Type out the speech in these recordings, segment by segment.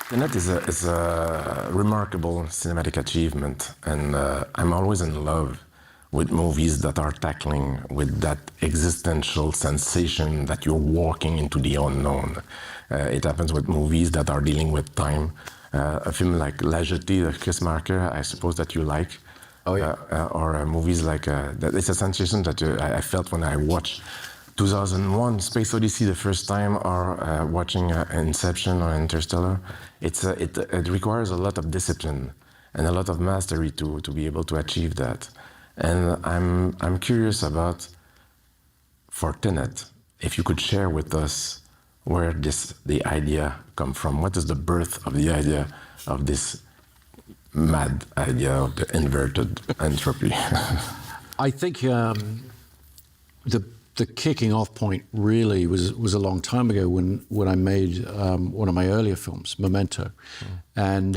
Tenet is a remarkable cinematic achievement, and I'm always in love with movies that are tackling with that existential sensation that you're walking into the unknown. It happens with movies that are dealing with time. A film like La Jetée of Chris Marker, I suppose that you like. Oh, yeah. Or movies like, it's a sensation that I felt when I watched 2001 Space Odyssey the first time, or watching Inception or Interstellar. It requires a lot of discipline and a lot of mastery to be able to achieve that. And I'm curious about, for Tenet, if you could share with us where the idea come from. What is the birth of the idea of this mad idea of the inverted entropy? I think the kicking off point really was a long time ago when I made one of my earlier films, Memento. And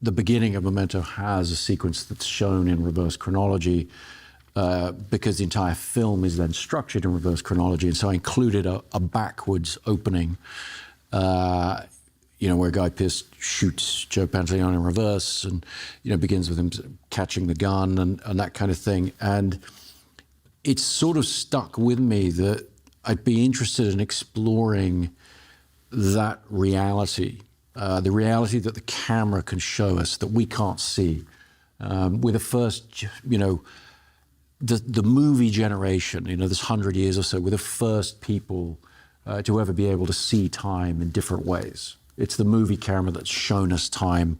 the beginning of Memento has a sequence that's shown in reverse chronology because the entire film is then structured in reverse chronology. And so I included a backwards opening, where Guy Pearce shoots Joe Pantoliano in reverse and, begins with him catching the gun and that kind of thing. And it's sort of stuck with me that I'd be interested in exploring that reality, the reality that the camera can show us that we can't see. We're the first, the movie generation, this 100 years or so, we're the first people to ever be able to see time in different ways. It's the movie camera that's shown us time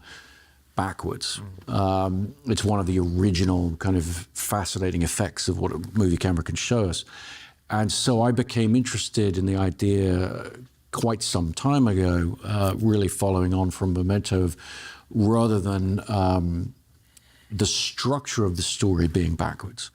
backwards. It's one of the original kind of fascinating effects of what a movie camera can show us. And so I became interested in the idea quite some time ago, really following on from Memento, of rather than the structure of the story being backwards,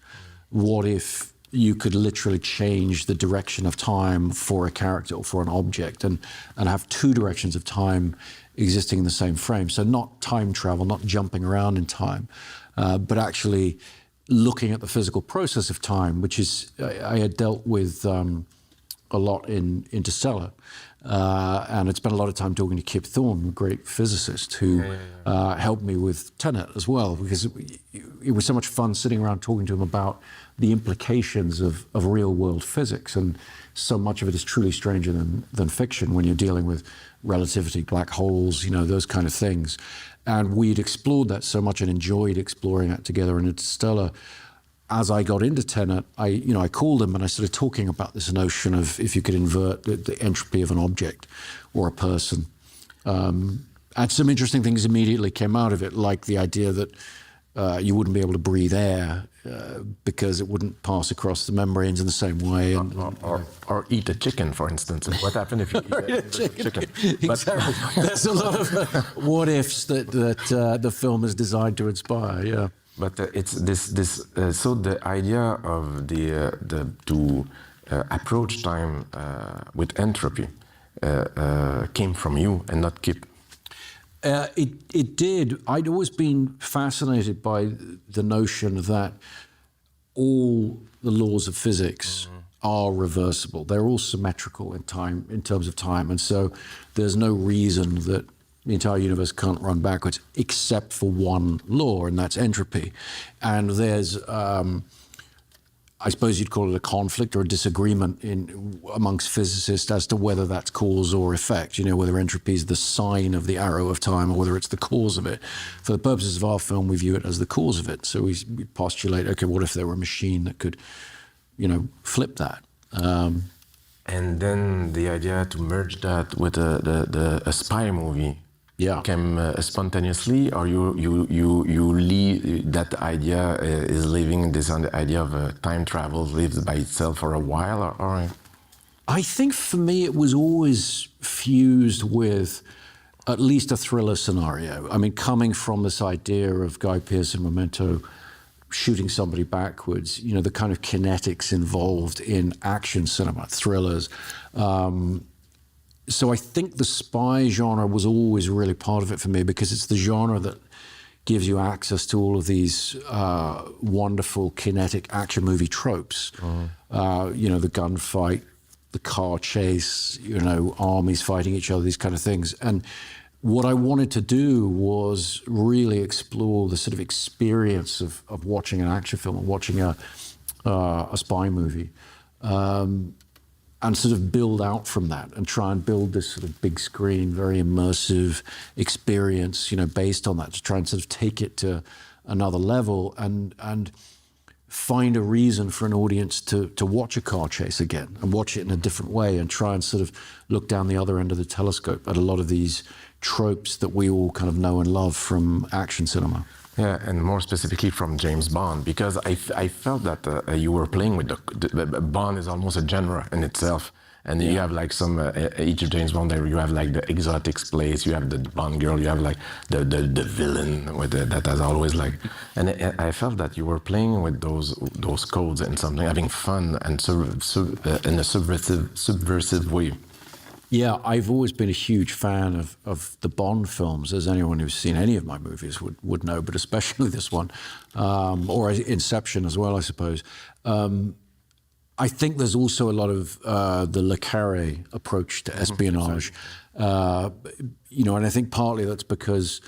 what if you could literally change the direction of time for a character or for an object and have two directions of time existing in the same frame. So not time travel, not jumping around in time, but actually looking at the physical process of time, which is, I had dealt with a lot in Interstellar. And I'd spent a lot of time talking to Kip Thorne, a great physicist, who helped me with Tenet as well, because it was so much fun sitting around talking to him about the implications of real-world physics. And so much of it is truly stranger than fiction when you're dealing with relativity, black holes, those kind of things. And we'd explored that so much and enjoyed exploring that together in Interstellar. As I got into Tenet, I called him and I started talking about this notion of if you could invert the entropy of an object or a person. And some interesting things immediately came out of it, like the idea that you wouldn't be able to breathe air because it wouldn't pass across the membranes in the same way. Or eat a chicken, for instance. What happened if you eat a chicken? Exactly. There's a lot of what ifs that the film is designed to inspire. Yeah. But it's this. So the idea of to approach time with entropy came from you and not Kip. It did. I'd always been fascinated by the notion that all the laws of physics are reversible. They're all symmetrical in time, in terms of time, and so there's no reason that the entire universe can't run backwards, except for one law, and that's entropy. And there's, I suppose you'd call it a conflict or a disagreement amongst physicists as to whether that's cause or effect, whether entropy is the sign of the arrow of time or whether it's the cause of it. For the purposes of our film, we view it as the cause of it. So we postulate, okay, what if there were a machine that could, flip that? And then the idea to merge that with a spy movie came spontaneously, or you leave that idea is leaving this on the idea of time travel lives by itself for a while, or? I think for me it was always fused with at least a thriller scenario. I mean, coming from this idea of Guy Pearce in Memento shooting somebody backwards, the kind of kinetics involved in action cinema, thrillers. So I think the spy genre was always really part of it for me, because it's the genre that gives you access to all of these wonderful kinetic action movie tropes. The gunfight, the car chase, armies fighting each other, these kind of things. And what I wanted to do was really explore the sort of experience of watching an action film or watching a spy movie, and sort of build out from that and try and build this sort of big screen, very immersive experience, based on that, to try and sort of take it to another level and find a reason for an audience to watch a car chase again and watch it in a different way and try and sort of look down the other end of the telescope at a lot of these tropes that we all kind of know and love from action cinema. Yeah, and more specifically from James Bond, because I felt that you were playing with the Bond is almost a genre in itself. And you have like some, each of James Bond, you have like the exotics place, you have the Bond girl, you have like the villain with that has always like, and I felt that you were playing with those codes and something, having fun and in a subversive way. Yeah, I've always been a huge fan of the Bond films, as anyone who's seen any of my movies would know, but especially this one, or Inception as well, I suppose. I think there's also a lot of the Le Carré approach to espionage, and I think partly that's because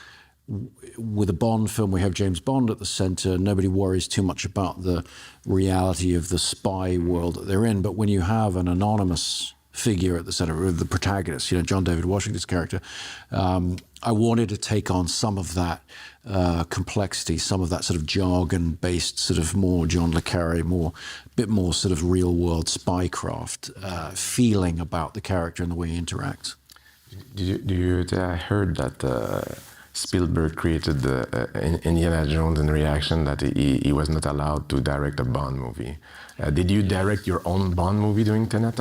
with a Bond film, we have James Bond at the center. Nobody worries too much about the reality of the spy world that they're in. But when you have an anonymous figure at the center, of the protagonist, John David Washington's character, I wanted to take on some of that complexity, some of that sort of jargon-based, sort of more John le Carré, bit more sort of real-world spycraft feeling about the character and the way he interacts. I heard that Spielberg created Indiana Jones in reaction that he was not allowed to direct a Bond movie. Did you direct your own Bond movie doing Tenet?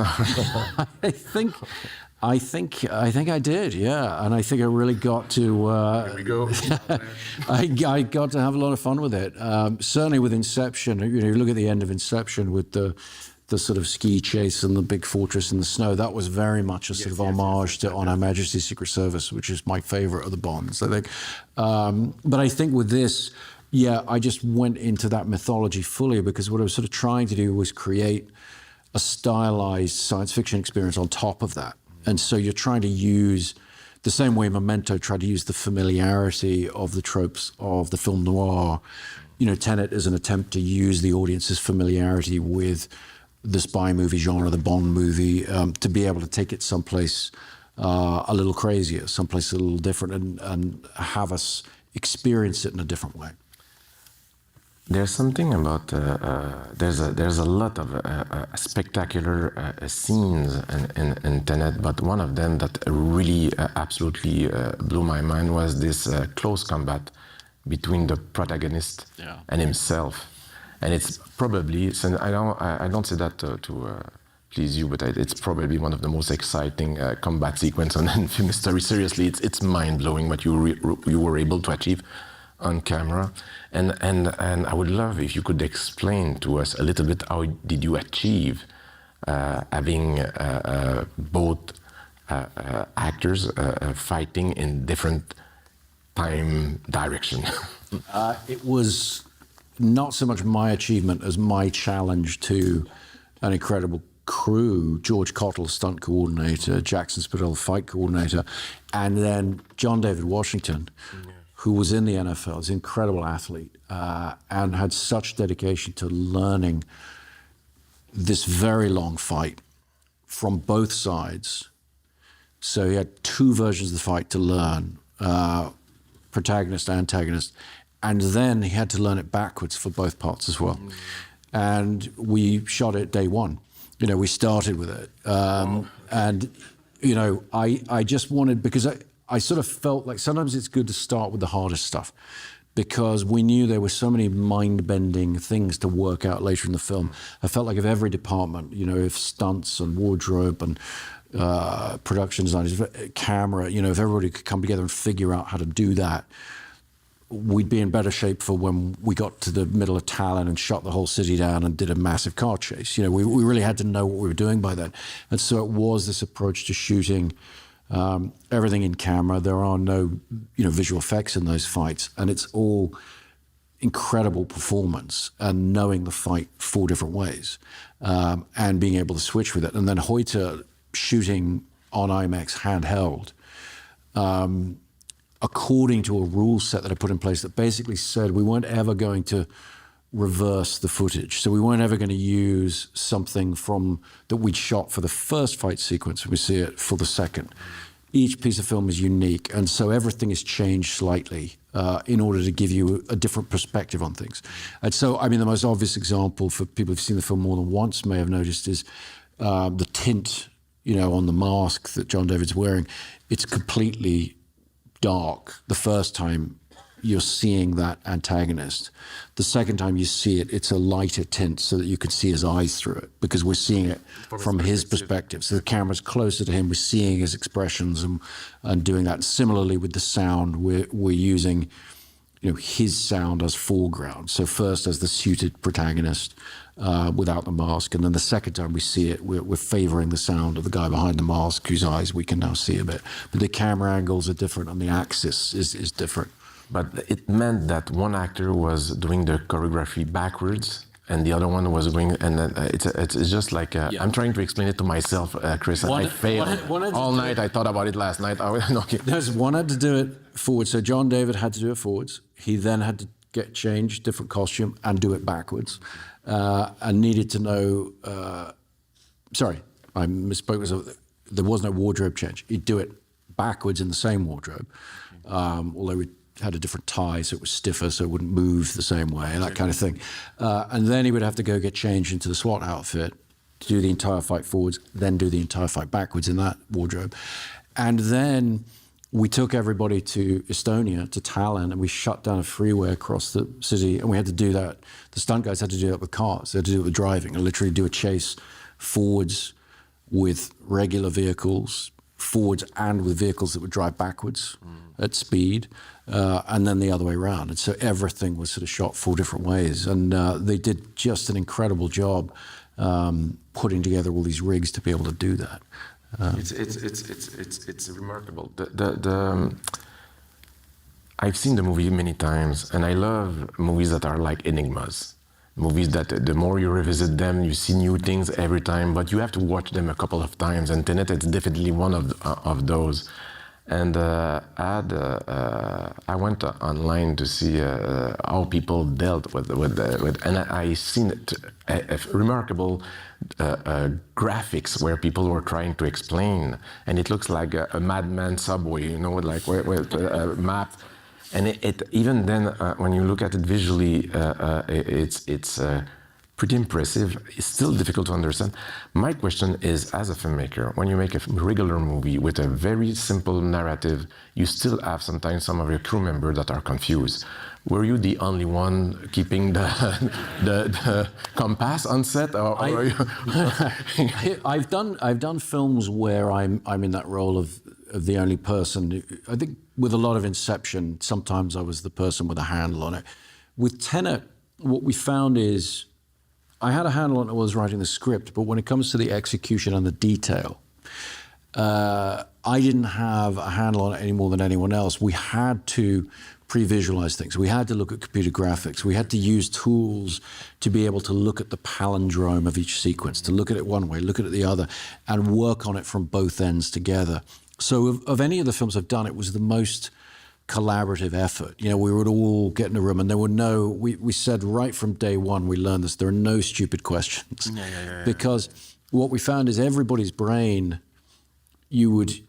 I think I did, yeah, and I think I really got to. Here we go. I got to have a lot of fun with it. Certainly with Inception, you look at the end of Inception with the sort of ski chase and the big fortress in the snow. That was very much a sort of homage to On Her Majesty's Secret Service, which is my favorite of the Bonds, I think. But I think with this, yeah, I just went into that mythology fully because what I was sort of trying to do was create a stylized science fiction experience on top of that. And so you're trying to use, the same way Memento tried to use the familiarity of the tropes of the film noir, Tenet is an attempt to use the audience's familiarity with the spy movie genre, the Bond movie, to be able to take it someplace a little crazier, someplace a little different, and have us experience it in a different way. There's something about there's a lot of spectacular scenes in Tenet, but one of them that really absolutely blew my mind was this close combat between the protagonist and himself, and it's probably, I don't say that to please you, but it's probably one of the most exciting combat sequences in film history. Seriously, it's mind blowing what you were able to achieve on camera, and I would love if you could explain to us a little bit how did you achieve having both actors fighting in different time direction. It was not so much my achievement as my challenge to an incredible crew: George Cottle, stunt coordinator; Jackson Spadell, fight coordinator; and then John David Washington, who was in the NFL, is an incredible athlete, and had such dedication to learning this very long fight from both sides. So he had two versions of the fight to learn, protagonist, antagonist, and then he had to learn it backwards for both parts as well. And we shot it day one. We started with it. And, I just wanted, because I sort of felt like sometimes it's good to start with the hardest stuff, because we knew there were so many mind-bending things to work out later in the film. I felt like if every department, if stunts and wardrobe and production designers, camera, if everybody could come together and figure out how to do that, we'd be in better shape for when we got to the middle of Tallinn and shut the whole city down and did a massive car chase. We really had to know what we were doing by then. And so it was this approach to shooting everything in camera. There are no, visual effects in those fights, and it's all incredible performance and knowing the fight four different ways, and being able to switch with it. And then Hoyte shooting on IMAX handheld. according to a rule set that I put in place that basically said we weren't ever going to reverse the footage. So we weren't ever going to use something from that we'd shot for the first fight sequence when we see it for the second. Each piece of film is unique, and so everything is changed slightly in order to give you a different perspective on things. And so, I mean, the most obvious example for people who've seen the film more than once may have noticed is the tint, on the mask that John David's wearing. It's completely dark the first time you're seeing that antagonist. The second time you see it, it's a lighter tint so that you can see his eyes through it, because we're seeing it from his perspective. So the camera's closer to him, we're seeing his expressions and doing that. Similarly with the sound, we're using his sound as foreground. So first as the suited protagonist without the mask, and then the second time we see it, we're favoring the sound of the guy behind the mask whose eyes we can now see a bit. But the camera angles are different and the axis is different. But it meant that one actor was doing the choreography backwards and the other one was doing, and it's just like, I'm trying to explain it to myself, Chris, and I failed. All night, I thought about it last night. Okay. There's one had to do it forward. So John David had to do it forwards. He then had to get changed, different costume, and do it backwards. And needed to know, sorry, I misspoke. There was no wardrobe change. He'd do it backwards in the same wardrobe, although we had a different tie, so it was stiffer, so it wouldn't move the same way, and that kind of thing. And then he would have to go get changed into the SWAT outfit, do the entire fight forwards, then do the entire fight backwards in that wardrobe. And then we took everybody to Estonia, to Tallinn, and we shut down a freeway across the city, and we had to do that. The stunt guys had to do that with cars. They had to do it with driving, and literally do a chase forwards with regular vehicles, forwards and with vehicles that would drive backwards at speed, and then the other way around. And so everything was sort of shot 4 different ways. And they did just an incredible job putting together all these rigs to be able to do that. It's remarkable. I've seen the movie many times, and I love movies that are like enigmas. Movies that the more you revisit them, you see new things every time, but you have to watch them a couple of times, and Tenet is definitely one of those. And I went online to see how people dealt with and I seen remarkable graphics where people were trying to explain, and it looks like a madman subway, like with a map. And it even then, when you look at it visually, it's pretty impressive. It's still difficult to understand. My question is, as a filmmaker, when you make a regular movie with a very simple narrative, you still have sometimes some of your crew members that are confused. Were you the only one keeping the compass on set, or were you? I've done films where I'm in that role of the only person. I think with a lot of Inception, sometimes I was the person with a handle on it. With Tenet, what we found is I had a handle on it when I was writing the script, but when it comes to the execution and the detail, I didn't have a handle on it any more than anyone else. We had to pre-visualize things. We had to look at computer graphics. We had to use tools to be able to look at the palindrome of each sequence, to look at it one way, look at it the other, and work on it from both ends together. So of any of the films I've done, it was the most collaborative effort. We would all get in a room, and there were we said right from day one, we learned this, there are no stupid questions. Because what we found is everybody's brain, you'd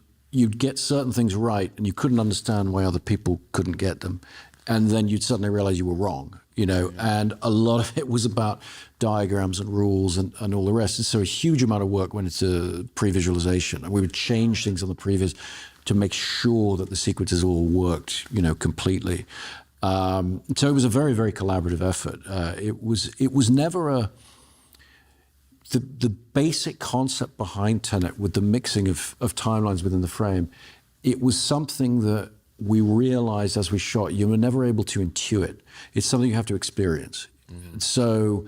get certain things right, and you couldn't understand why other people couldn't get them. And then you'd suddenly realize you were wrong, and a lot of it was about diagrams and rules and all the rest. And so a huge amount of work went into pre-visualization. And we would change things on the previs to make sure that the sequences all worked, completely. So it was a very, very collaborative effort. It was never the basic concept behind Tenet with the mixing of timelines within the frame. It was something that we realized as we shot, you were never able to intuit. It's something you have to experience. Mm-hmm. So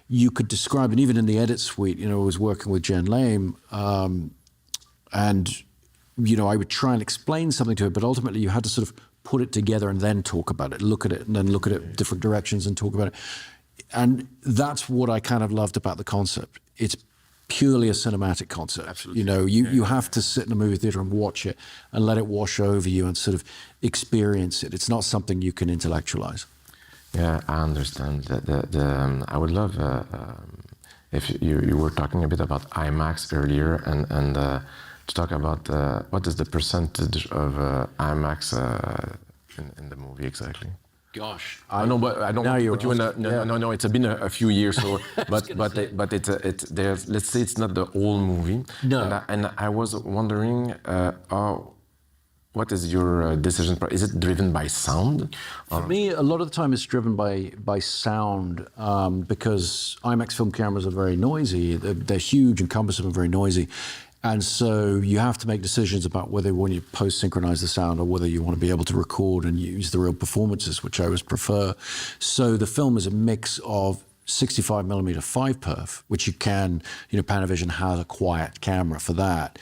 you could describe, and even in the edit suite, I was working with Jen Lame, and I would try and explain something to her, but ultimately you had to sort of put it together and then talk about it, look at it, and then look at it different directions and talk about it. And that's what I kind of loved about the concept. It's purely a cinematic concept. Absolutely. You have to sit in a movie theater and watch it and let it wash over you and sort of experience it. It's not something you can intellectualize. Yeah, I understand. I would love if you were talking a bit about IMAX earlier, and to talk about what is the percentage of IMAX in the movie exactly. Gosh, I know, but I don't now want to you're put you in a, asking, no, yeah. no, it's been a few years, so, but it's there's, let's say it's not the whole movie. No. And I was wondering, what is your decision? Is it driven by sound? For me, a lot of the time it's driven by sound because IMAX film cameras are very noisy. They're huge and cumbersome and very noisy. And so you have to make decisions about whether you want to post-synchronize the sound or whether you want to be able to record and use the real performances, which I always prefer. So the film is a mix of 65 millimeter 5-perf, which you can, Panavision has a quiet camera for that.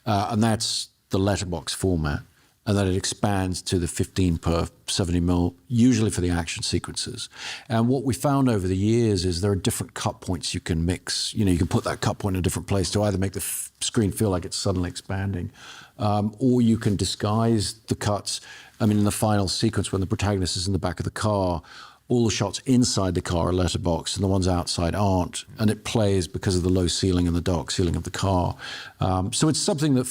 And that's the letterbox format. And then it expands to the 15-perf 70mm, usually for the action sequences. And what we found over the years is there are different cut points you can mix. You can put that cut point in a different place to either make the screen feel like it's suddenly expanding, or you can disguise the cuts. I mean, in the final sequence when the protagonist is in the back of the car, all the shots inside the car are letterbox and the ones outside aren't. And it plays because of the low ceiling and the dark ceiling of the car. So it's something that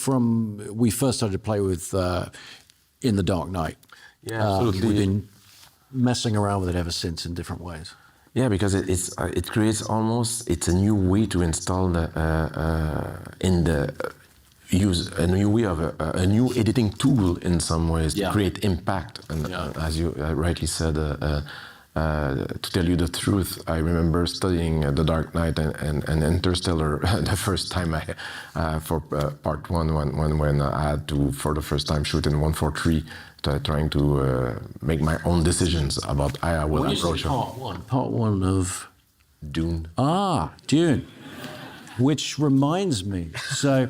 we first started to play with in The Dark Knight. Yeah, absolutely. We've been messing around with it ever since in different ways. Yeah, because it creates it's a new way to install use a new way of a new editing tool in some ways to create impact. And as you rightly said, to tell you the truth, I remember studying The Dark Knight and Interstellar the first time for part one when I had to for the first time shoot in 1:4:3, trying to make my own decisions about how I will approach it. Part one of Dune. Dune. Which reminds me, so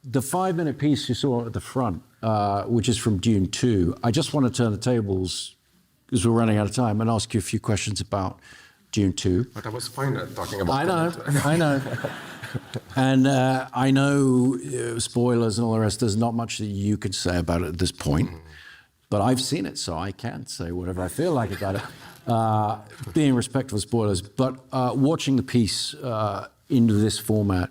the 5-minute piece you saw at the front, which is from Dune 2, I just want to turn the tables, because we're running out of time, and ask you a few questions about Dune 2. But I was fine talking about I know. And I know spoilers and all the rest, there's not much that you could say about it at this point. But I've seen it, so I can say whatever I feel like about it, being respectful of spoilers. But watching the piece into this format,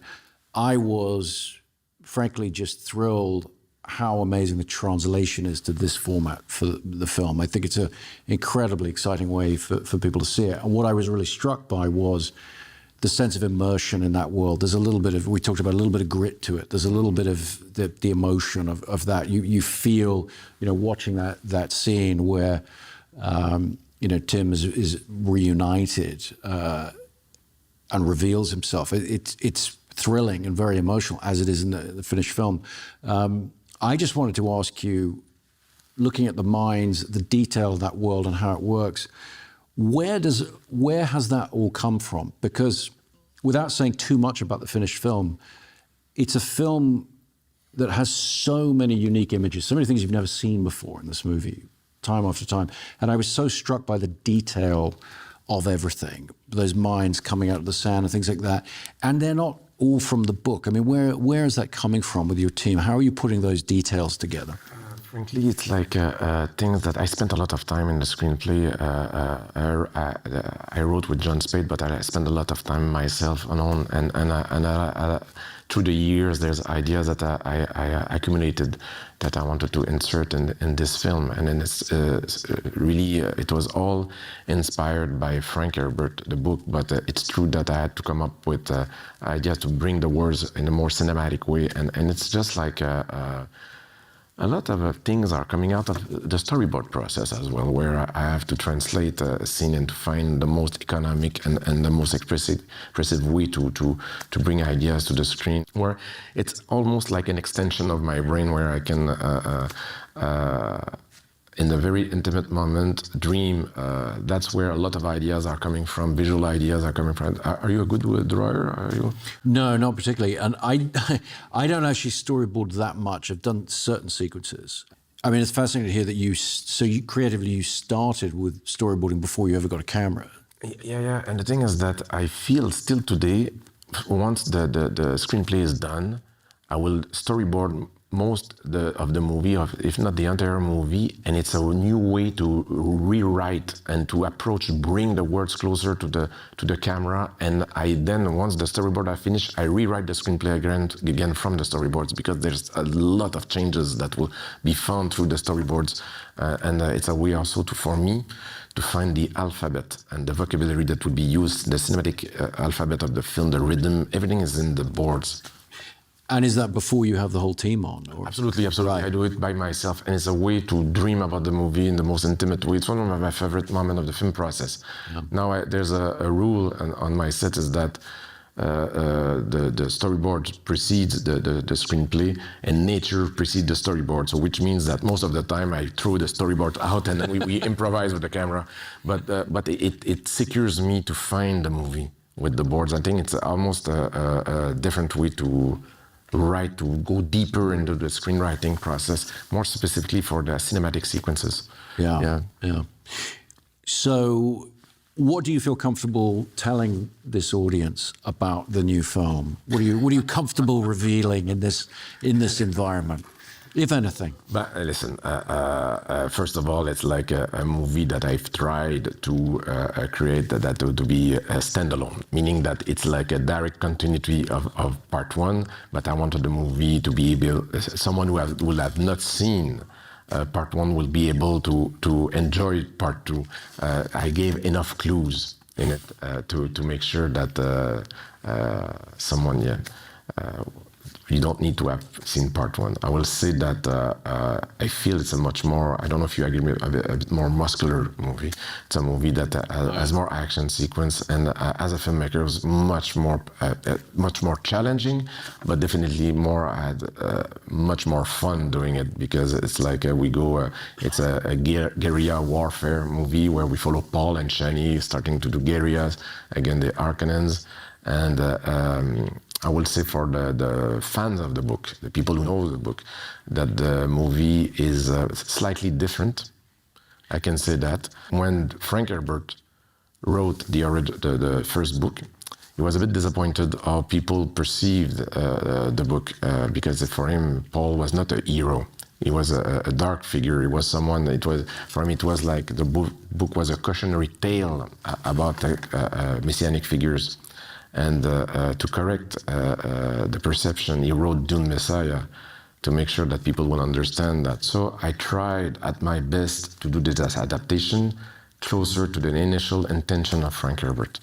I was frankly just thrilled how amazing the translation is to this format for the film. I think it's an incredibly exciting way for people to see it. And what I was really struck by was the sense of immersion in that world. There's a little bit of, we talked about a little bit of grit to it. There's a little bit of the emotion of that. You feel, watching that scene where, Tim is reunited and reveals himself. It's thrilling and very emotional, as it is in the finished film. I just wanted to ask you, looking at the minds, the detail of that world and how it works, where has that all come from? Because without saying too much about the finished film, it's a film that has so many unique images, so many things you've never seen before in this movie, time after time. And I was so struck by the detail of everything, those minds coming out of the sand and things like that. And they're not all from the book. I mean, where is that coming from with your team? How are you putting those details together? Frankly, it's like things that I spent a lot of time in the screenplay. I wrote with John Spade, but I spent a lot of time myself alone. And through the years, there's ideas that I accumulated that I wanted to insert in this film. And then it's really, it was all inspired by Frank Herbert, the book. But it's true that I had to come up with ideas to bring the words in a more cinematic way. And it's just like a lot of things are coming out of the storyboard process as well, where I have to translate a scene and to find the most economic and the most expressive way to bring ideas to the screen, where it's almost like an extension of my brain, where I can, in a very intimate moment, dream. That's where a lot of ideas are coming from, visual ideas are coming from. Are you a good drawer? Are you? No, not particularly. And I don't actually storyboard that much. I've done certain sequences. I mean, it's fascinating to hear that you creatively started with storyboarding before you ever got a camera. Yeah. And the thing is that I feel still today, once the screenplay is done, I will storyboard most of the movie, if not the entire movie, and it's a new way to rewrite and to approach, bring the words closer to the camera. And I then, once the storyboard I finish, I rewrite the screenplay again from the storyboards, because there's a lot of changes that will be found through the storyboards, and it's a way also for me to find the alphabet and the vocabulary that would be used, the cinematic alphabet of the film, the rhythm, everything is in the boards. And is that before you have the whole team on? Or? Absolutely. Right. I do it by myself, and it's a way to dream about the movie in the most intimate way. It's one of my favorite moments of the film process. Yeah. Now, there's a rule on my set, is that the storyboard precedes the screenplay, and nature precedes the storyboard. So, which means that most of the time I throw the storyboard out and then we improvise with the camera. But it secures me to find the movie with the boards. I think it's almost a different way to write, to go deeper into the screenwriting process, more specifically for the cinematic sequences. Yeah. So, what do you feel comfortable telling this audience about the new film? What are you comfortable revealing in this environment, if anything? But listen, first of all, it's like a movie that I've tried to create that to be a standalone, meaning that it's like a direct continuity of part one, but I wanted the movie to be able, someone who will have not seen part one will be able to enjoy part two. I gave enough clues in it to make sure that someone, you don't need to have seen part one. I will say that I feel it's a much more, I don't know if you agree with me, a bit more muscular movie. It's a movie that has more action sequence, and as a filmmaker, it was much more challenging, but definitely much more fun doing it, because it's like it's a guerrilla warfare movie where we follow Paul and Shani starting to do guerrillas against the Harkonnens, and I will say for the fans of the book, the people who know the book, that the movie is slightly different. I can say that. When Frank Herbert wrote the first book, he was a bit disappointed how people perceived the book, because for him, Paul was not a hero. He was a dark figure. He was someone. For him, it was like the book was a cautionary tale about messianic figures. And to correct the perception, he wrote Dune Messiah to make sure that people will understand that. So I tried at my best to do this adaptation closer to the initial intention of Frank Herbert.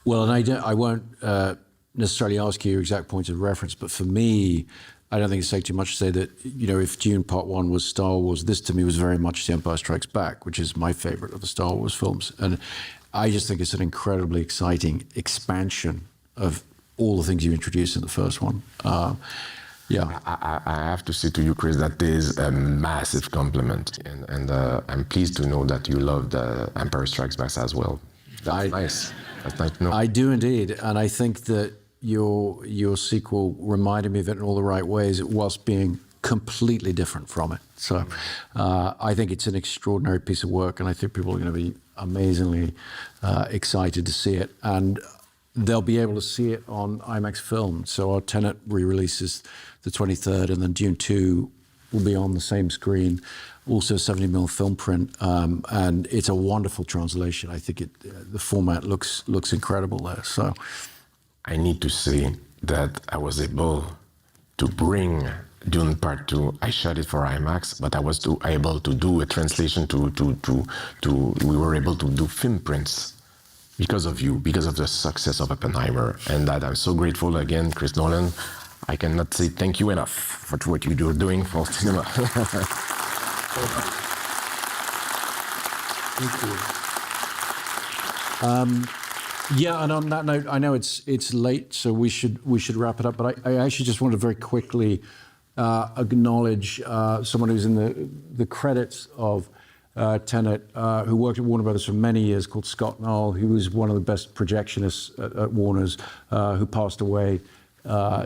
Well, and I won't necessarily ask you your exact point of reference, but for me, I don't think it's too much to say that, if Dune Part 1 was Star Wars, this to me was very much The Empire Strikes Back, which is my favorite of the Star Wars films. And I just think it's an incredibly exciting expansion of all the things you introduced in the first one. I have to say to you, Chris, that is a massive compliment. And I'm pleased to know that you love The Empire Strikes Back as well. That's nice. That's nice to know. I do indeed. And I think that your sequel reminded me of it in all the right ways, whilst being completely different from it. So I think it's an extraordinary piece of work, and I think people are going to be amazingly excited to see it. And they'll be able to see it on IMAX film. So our Tenet re-release is the 23rd, and then Dune 2 will be on the same screen, also 70mm film print, and it's a wonderful translation. I think the format looks incredible there. So I need to say that I was able to bring Dune Part 2. I shot it for IMAX, but I was able to do a translation we were able to do film prints because of you, because of the success of Oppenheimer. And that I'm so grateful again, Chris Nolan. I cannot say thank you enough for what you're doing for cinema. Thank you. Yeah, and on that note, I know it's late, so we should wrap it up. But I actually just wanted to very quickly acknowledge someone who's in the credits of Tenet, who worked at Warner Brothers for many years, called Scott Knoll, who was one of the best projectionists at Warner's, who passed away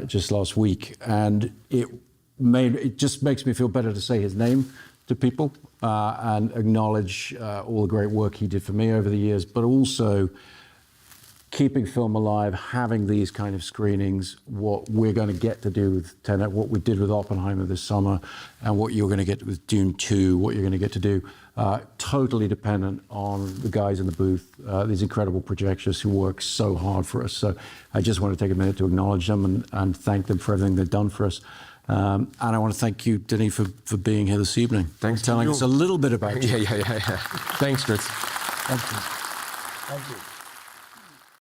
just last week. And it just makes me feel better to say his name to people and acknowledge all the great work he did for me over the years, but also keeping film alive, having these kind of screenings, what we're going to get to do with Tenet, what we did with Oppenheimer this summer, and what you're going to get with Dune 2, what you're going to get to do, totally dependent on the guys in the booth, these incredible projectionists who work so hard for us. So I just want to take a minute to acknowledge them and thank them for everything they've done for us. And I want to thank you, Denis, for being here this evening. Thanks telling us a little bit about you. Yeah. Thanks, Chris. Thank you. Thank you.